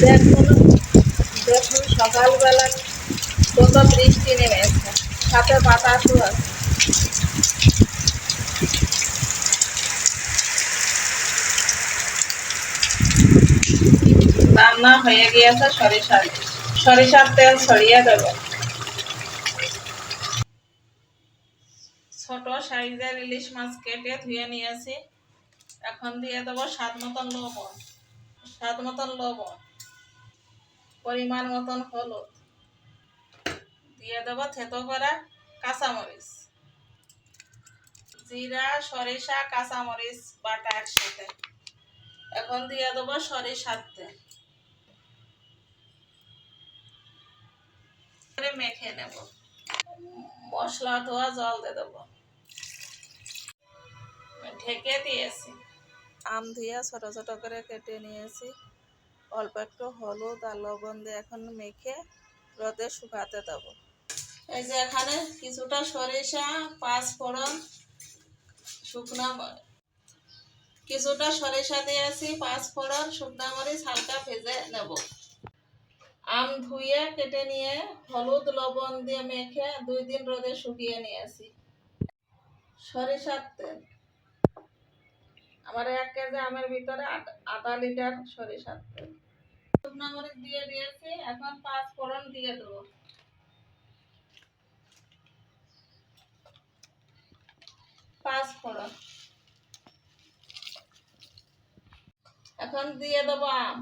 দেখুন দেখুন সকালবেলা কত বৃষ্টি নেমেছে, সাথে বাতাসও আছে। রান্না হয়ে গিয়েছে সরিষার তেল ছড়িয়ে দেব। ছোট সাইজের ইলিশ মাছ কেটে ধুয়ে নিয়েছি। এখন দিয়ে দেবো স্বাদ মতন লবণ, পরিমাণ মতন হলুদ, দিয়ে দেবো থেতো করা কাঁচামরিচ, জিরা সরিষা কাঁচামরিচ বাটা একসাথে। এখন দিয়ে দেবো সরিষার তেল, মেখে নেব। মশলা ধোয়া জল দিয়ে দেবো, ঢেকে দিয়েছি। আম ধুয়ে ছোট ছোট করে কেটে নিয়েছি। অল্প একটু হলুদ আর লবণ দিয়ে এখন মেখে রোদে শুকাতে দেবো। এই যে এখানে কিছুটা সরিষা, পাঁচফোড়ন, কিছুটা সরিষা দিয়েছি, পাঁচফোড়ন, শুকনা মরিচ হালকা ভেজে নেব। আম ধুয়ে কেটে নিয়ে হলুদ লবণ দিয়ে মেখে 2 দিন রোদে শুকিয়ে নিয়েছি। সরিষার তেল, আমার 1 কেজি আমের ভিতরে আধা লিটার সরিষার তেল। শুকনা মরিচ দিয়ে দিয়েছি, এখন পাঁচফোড়ন দিয়ে দেবো। পাঁচফোড়ন, এখন দিয়ে দেবো আম।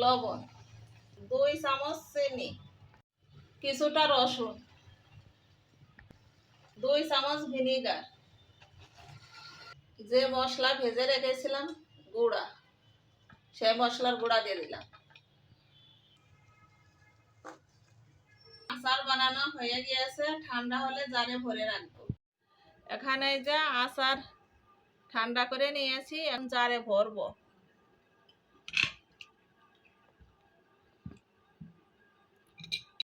লবণ, 2 চামচ চিনি, কিছুটা রসুন, 2 চামচ ভিনিগার, যে মশলা ভেজে রেখেছিলাম গুঁড়া, সেই মশলার গুঁড়া দিয়ে দিলাম। আচার বানানো হয়ে গিয়েছে, ঠান্ডা হলে জারে ভরে রাখবো। এখানে যে আচার ঠান্ডা করে নিয়েছি, এখন জারে ভরবো।